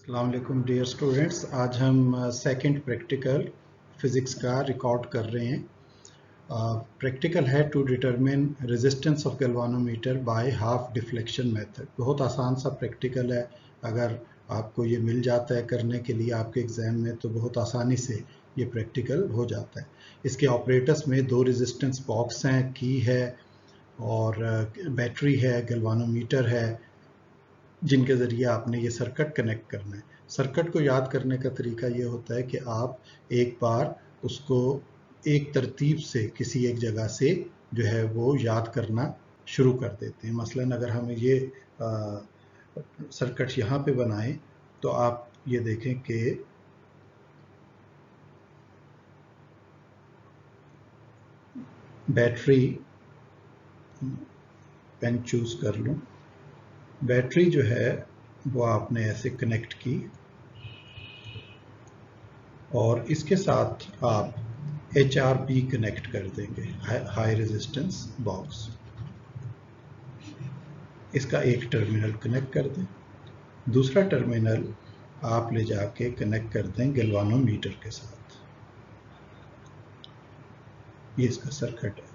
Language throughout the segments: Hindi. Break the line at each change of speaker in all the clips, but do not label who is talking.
अस्सलाम वालेकुम डियर स्टूडेंट्स। आज हम सेकंड प्रैक्टिकल फिज़िक्स का रिकॉर्ड कर रहे हैं। प्रैक्टिकल है to determine resistance of galvanometer by half deflection method. बहुत आसान सा प्रैक्टिकल है। अगर आपको ये मिल जाता है करने के लिए आपके एग्ज़ाम में तो बहुत आसानी से ये प्रैक्टिकल हो जाता है। इसके ऑपरेटर्स में दो रेजिस्टेंस बॉक्स हैं, की है और बैटरी है, गैल्वानोमीटर है, जिनके ज़रिए आपने ये सर्किट कनेक्ट करना है। सर्किट को याद करने का तरीका ये होता है कि आप एक बार उसको एक तरतीब से किसी एक जगह से जो है वो याद करना शुरू कर देते हैं। मसलन अगर हम ये सर्किट यहाँ पे बनाएं तो आप ये देखें कि बैटरी, पेन चूज कर लूँ, बैटरी जो है वो आपने ऐसे कनेक्ट की और इसके साथ आप HRB कनेक्ट कर देंगे, हाई रेजिस्टेंस बॉक्स। इसका एक टर्मिनल कनेक्ट कर दें, दूसरा टर्मिनल आप ले जाके कनेक्ट कर दें गैल्वानोमीटर के साथ। ये इसका सर्किट है।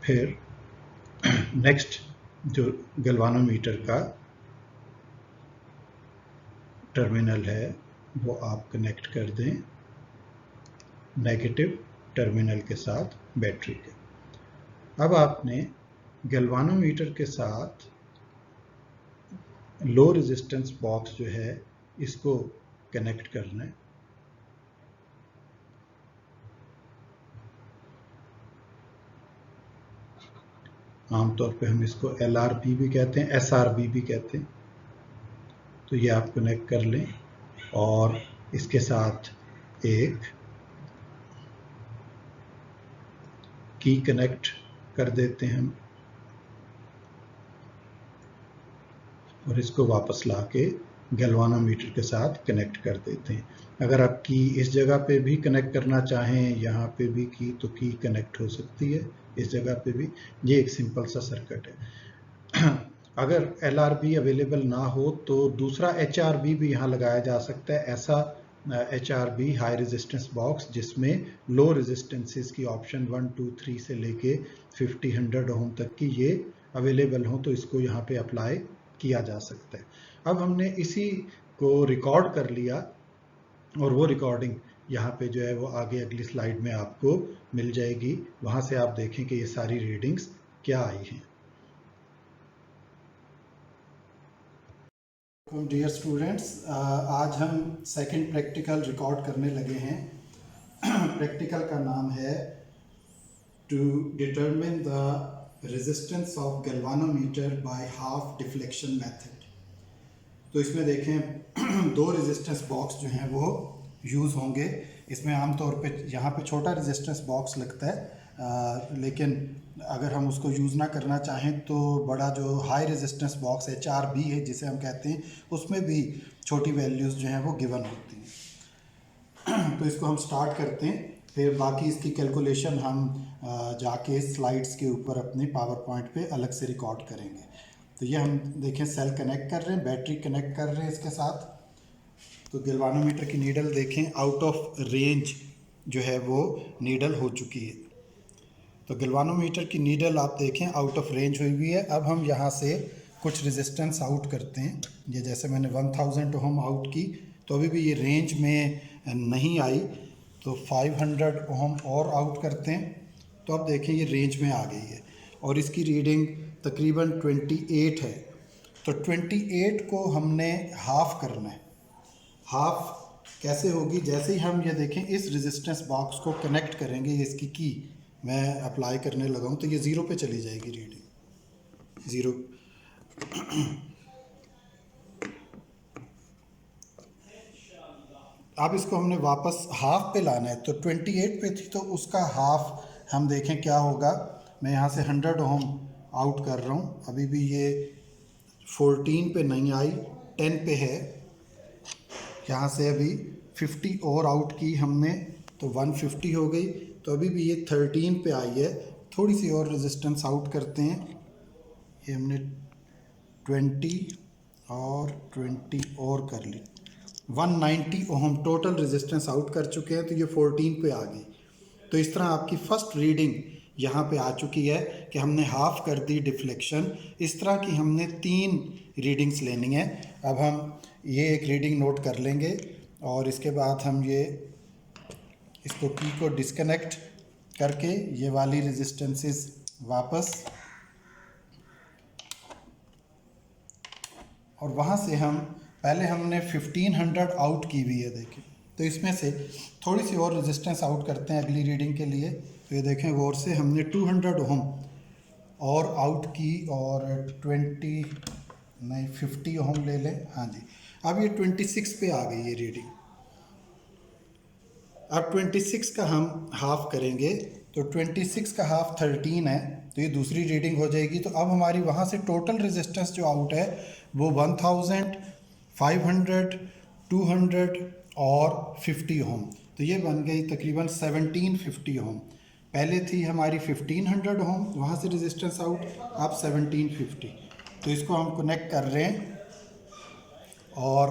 फिर नेक्स्ट जो गैल्वानोमीटर का टर्मिनल है वो आप कनेक्ट कर दें नेगेटिव टर्मिनल के साथ बैटरी के। अब आपने गैल्वानोमीटर के साथ लो रेजिस्टेंस बॉक्स जो है इसको कनेक्ट करना है। आमतौर पे हम इसको LRB भी कहते हैं, SRB भी कहते हैं। तो ये आप कनेक्ट कर लें और इसके साथ एक की कनेक्ट कर देते हैं हम और इसको वापस लाके गैल्वानोमीटर के साथ कनेक्ट कर देते हैं। अगर आप की इस जगह पे भी कनेक्ट करना चाहें, यहाँ पे भी की, तो की कनेक्ट हो सकती है, इस जगह पे भी। ये एक सिंपल सा सर्किट है। अगर LRB अवेलेबल ना हो तो दूसरा HRB भी यहाँ लगाया जा सकता है। ऐसा HRB हाई रेजिस्टेंस बॉक्स जिसमें लो रेजिस्टेंसेस की ऑप्शन 1, 2, 3 से लेके 50, 100 ओम तक की ये अवेलेबल हो तो इसको यहाँ पे अप्लाई किया जा सकता है। अब हमने इसी को रिकॉर्ड कर लिया और वो रिकॉर्डिंग यहाँ पे जो है वो आगे अगली स्लाइड में आपको मिल जाएगी। वहाँ से आप देखें कि ये सारी रीडिंग्स क्या आई हैं। डियर स्टूडेंट्स, आज हम सेकंड प्रैक्टिकल रिकॉर्ड करने लगे हैं। प्रैक्टिकल का नाम है to determine the resistance of galvanometer by half deflection method. तो इसमें देखें दो रेजिस्टेंस बॉक्स जो हैं वो यूज़ होंगे। इसमें आमतौर पे यहाँ पे छोटा रेजिस्टेंस बॉक्स लगता है, लेकिन अगर हम उसको यूज़ ना करना चाहें तो बड़ा जो हाई रेजिस्टेंस बॉक्स HRB है जिसे हम कहते हैं, उसमें भी छोटी वैल्यूज़ जो हैं वो गिवन होती हैं। तो इसको हम स्टार्ट करते हैं, फिर बाकी इसकी कैलकुलेशन हम जाके स्लाइड्स के ऊपर अपने पावर पॉइंट पे अलग से रिकॉर्ड करेंगे। तो ये हम देखें सेल कनेक्ट कर रहे हैं, बैटरी कनेक्ट कर रहे हैं इसके साथ। तो गैल्वानोमीटर की नीडल देखें आउट ऑफ रेंज जो है वो नीडल हो चुकी है। तो गैल्वानोमीटर की नीडल आप देखें आउट ऑफ रेंज हुई हुई है। अब हम यहाँ से कुछ रेजिस्टेंस आउट करते हैं। ये जैसे मैंने 1000 ओम आउट की तो अभी भी ये रेंज में नहीं आई, तो 500 ओम और आउट करते हैं। तो अब देखें ये रेंज में आ गई है और इसकी रीडिंग तकरीबन 28 है। तो 28 को हमने हाफ करना है। हाफ कैसे होगी? जैसे ही हम ये देखें इस रेजिस्टेंस बॉक्स को कनेक्ट करेंगे, ये इसकी की मैं अप्लाई करने लगा हूँ तो ये 0 पे चली जाएगी रीडिंग 0। अब इसको हमने वापस हाफ पे लाना है। तो 28 पे थी तो उसका हाफ हम देखें क्या होगा। मैं यहाँ से 100 ओम आउट कर रहा हूँ, अभी भी ये 14 पे नहीं आई, 10 पे है। यहाँ से अभी 50 और आउट की हमने तो 150 हो गई। तो अभी भी ये 13 पे आई है। थोड़ी सी और रेजिस्टेंस आउट करते हैं। ये हमने 20 और 20 और कर ली। 190 ओम टोटल रेजिस्टेंस आउट कर चुके हैं, तो ये 14 पे आ गई। तो इस तरह आपकी फर्स्ट रीडिंग यहाँ पे आ चुकी है कि हमने हाफ कर दी डिफ्लेक्शन। इस तरह की हमने 3 रीडिंग्स लेनी है। अब हम ये एक रीडिंग नोट कर लेंगे और इसके बाद हम ये इसको की को डिस्कनेक्ट करके ये वाली रेजिस्टेंसेस वापस, और वहाँ से हम पहले हमने 1500 आउट की हुई है, देखिए। तो इसमें से थोड़ी सी और रेजिस्टेंस आउट करते हैं अगली रीडिंग के लिए। तो ये देखें गौर से, हमने 200 ओम और आउट की और 50 ओम ले लें। हाँ जी, अब ये 26 पे आ गई ये रीडिंग। अब 26 का हम हाफ करेंगे, तो 26 का हाफ 13 है, तो ये दूसरी रीडिंग हो जाएगी। तो अब हमारी वहाँ से टोटल रेजिस्टेंस जो आउट है वो 1000, 500, 200 और 50 ओम। तो ये बन गई तकरीबन 1750 ओम। पहले थी हमारी 1500 ओम, वहाँ से रेजिस्टेंस आउट, अब 1750। तो इसको हम कनेक्ट कर रहे हैं, और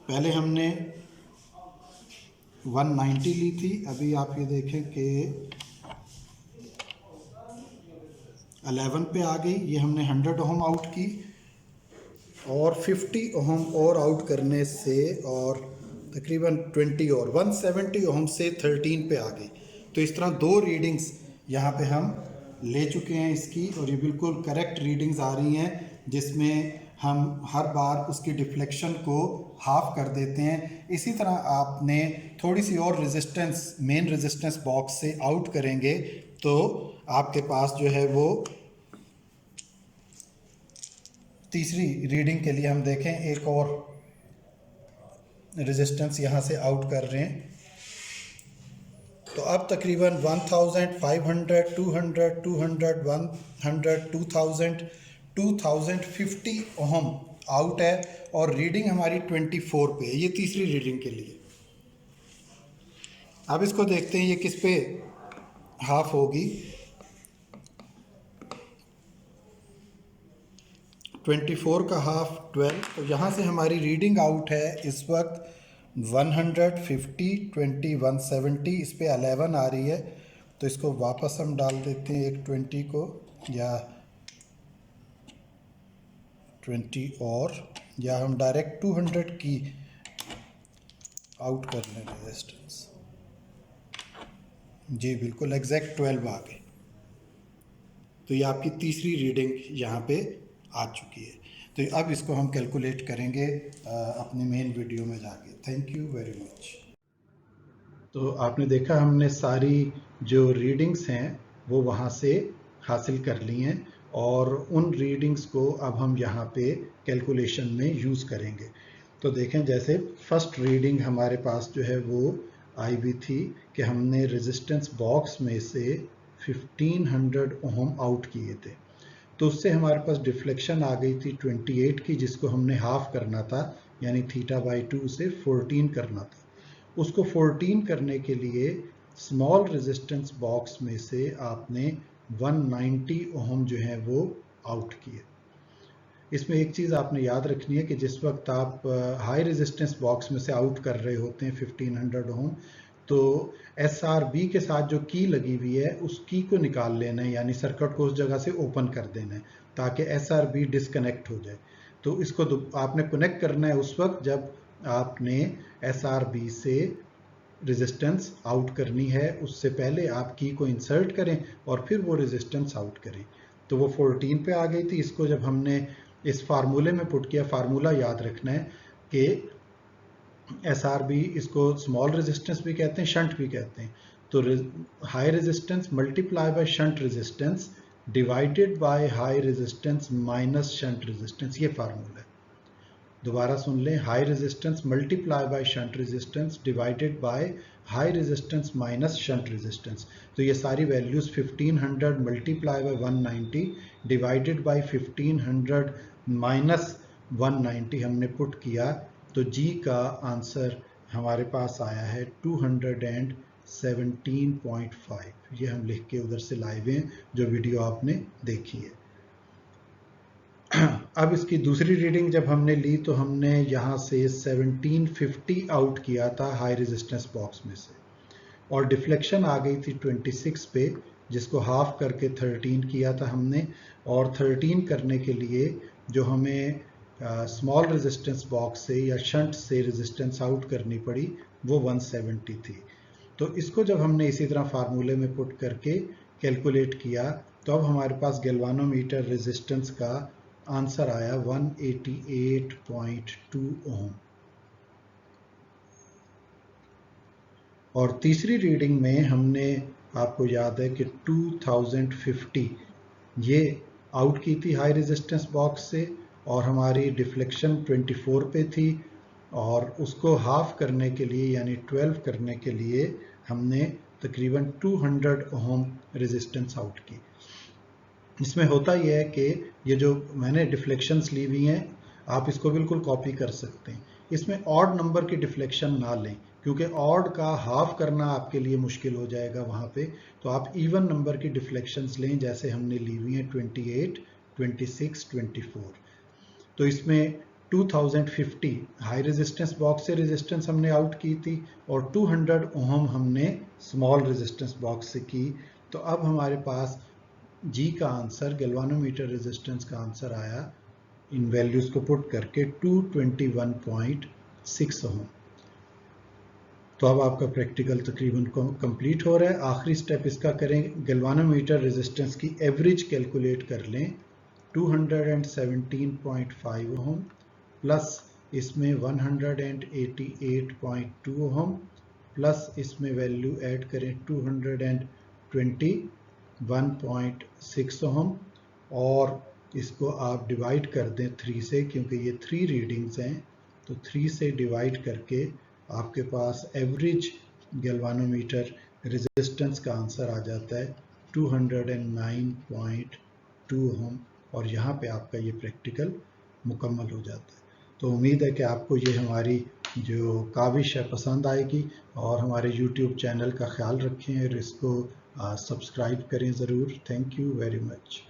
पहले हमने 190 ली थी, अभी आप ये देखें कि 11 पे आ गई। ये हमने 100 ओम आउट की और 50 ओम और आउट करने से, और तकरीबन 20 और 170 ओम से 13 पे आ गई। तो इस तरह 2 रीडिंग्स यहाँ पे हम ले चुके हैं इसकी, और ये बिल्कुल करेक्ट रीडिंग्स आ रही हैं, जिसमें हम हर बार उसकी डिफ्लेक्शन को हाफ कर देते हैं। इसी तरह आपने थोड़ी सी और रेजिस्टेंस मेन रेजिस्टेंस बॉक्स से आउट करेंगे तो आपके पास जो है वो तीसरी रीडिंग के लिए हम देखें एक और रेजिस्टेंस यहाँ से आउट कर रहे हैं। तो अब तकरीबन 1500, 200, 200, 100, 2000, 2050 ओम आउट है, और रीडिंग हमारी 24 पे है, ये तीसरी रीडिंग के लिए। अब इसको देखते हैं ये किस पे हाफ होगी। 24 का हाफ 12, तो यहाँ से हमारी रीडिंग आउट है इस वक्त 150, 20, 170, इस पे 11 आ रही है। तो इसको वापस हम डाल देते हैं एक 20 को, या 20 और, या हम डायरेक्ट 200 की आउट कर लें रेजिस्टेंस। जी बिल्कुल एग्जैक्ट 12 आ गई। तो ये आपकी तीसरी रीडिंग यहाँ पे आ चुकी है। तो अब इसको हम कैलकुलेट करेंगे अपनी मेन वीडियो में जाके। Thank you very much. तो आपने देखा हमने सारी जो रीडिंग्स हैं वो वहाँ से हासिल कर ली हैं, और उन रीडिंग्स को अब हम यहाँ पे कैलकुलेशन में यूज़ करेंगे। तो देखें, जैसे फर्स्ट रीडिंग हमारे पास जो है वो आई भी थी कि हमने रेजिस्टेंस बॉक्स में से 1500 ओम आउट किए थे। तो उससे हमारे पास डिफ्लेक्शन आ गई थी 28 की, जिसको हमने हाफ करना था, यानी θ/2 से 14 करना था। उसको 14 करने के लिए स्मॉल रेजिस्टेंस बॉक्स में से आपने 190 ओम जो है वो आउट किए। इसमें एक चीज़ आपने याद रखनी है कि जिस वक्त आप हाई रेजिस्टेंस बॉक्स में से आउट कर रहे होते हैं 1500 ओम, तो SRB के साथ जो की लगी हुई है उस की को निकाल लेना है, यानी सर्किट को उस जगह से ओपन कर देना है ताकि SRB डिस्कनेक्ट हो जाए। तो इसको आपने कनेक्ट करना है उस वक्त जब आपने SRB से रेजिस्टेंस आउट करनी है, उससे पहले आप की को इंसर्ट करें और फिर वो रेजिस्टेंस आउट करें। तो वो 14 पे आ गई थी। इसको जब हमने इस फार्मूले में पुट किया, फार्मूला याद रखना है कि SRB, इसको स्मॉल रेजिस्टेंस भी कहते हैं, शंट भी कहते हैं। तो high resistance multiply by shunt resistance divided by high resistance minus shunt resistance, ये फार्मूला है। दोबारा सुन लें, high resistance multiply by shunt resistance divided by high resistance minus shunt resistance. तो ये सारी values 1500 multiply by 190 divided by 1500 minus 190 हमने पुट किया, तो जी का आंसर हमारे पास आया है 217.5। ये हम लिख के उधर से लाए हुए हैं जो वीडियो आपने देखी है। अब इसकी दूसरी रीडिंग जब हमने ली तो हमने यहाँ से 1750 आउट किया था हाई रेजिस्टेंस बॉक्स में से, और डिफ्लेक्शन आ गई थी 26 पे, जिसको हाफ करके 13 किया था हमने, और 13 करने के लिए जो हमें स्मॉल रेजिस्टेंस बॉक्स से या शंट से रेजिस्टेंस आउट करनी पड़ी वो 170 थी। तो इसको जब हमने इसी तरह फार्मूले में पुट करके कैलकुलेट किया तो अब हमारे पास गैल्वानोमीटर रेजिस्टेंस का आंसर आया 188.2 ओम। और तीसरी रीडिंग में हमने, आपको याद है कि 2050 ये आउट की थी हाई रेजिस्टेंस बॉक्स से, और हमारी डिफ्लेक्शन 24 पे थी, और उसको हाफ करने के लिए यानी 12 करने के लिए हमने तकरीबन 200 ओम रेजिस्टेंस आउट की। इसमें होता यह है कि ये जो मैंने डिफ्लेक्शंस ली हुई हैं आप इसको बिल्कुल कॉपी कर सकते हैं। इसमें ऑड नंबर की डिफ्लेक्शन ना लें क्योंकि ऑड का हाफ करना आपके लिए मुश्किल हो जाएगा वहाँ पे, तो आप इवन नंबर की डिफ्लेक्शंस लें जैसे हमने ली हुई हैं 28, 26, 24। तो इसमें 2050 हाई रेजिस्टेंस बॉक्स से रेजिस्टेंस हमने आउट की थी और 200 ओम हमने स्मॉल रेजिस्टेंस बॉक्स से की। तो अब हमारे पास जी का आंसर, गैल्वानोमीटर रेजिस्टेंस का आंसर आया इन वैल्यूज को पुट करके 221.6 ओम। तो अब आपका प्रैक्टिकल तकरीबन कंप्लीट हो रहा है। आखिरी स्टेप इसका करें, गैल्वानोमीटर रेजिस्टेंस की एवरेज कैलकुलेट कर लें 217.5 ओम प्लस इसमें 188.2 ओम प्लस इसमें वैल्यू ऐड करें 221.6 ओम, और इसको आप डिवाइड कर दें 3 से क्योंकि ये 3 रीडिंग्स हैं, तो 3 से डिवाइड करके आपके पास एवरेज गैल्वानोमीटर रेजिस्टेंस का आंसर आ जाता है 209.2 ओम, और यहाँ पे आपका ये प्रैक्टिकल मुकम्मल हो जाता है। तो उम्मीद है कि आपको ये हमारी जो काविश है पसंद आएगी, और हमारे YouTube चैनल का ख्याल रखें और इसको सब्सक्राइब करें ज़रूर। Thank you very much.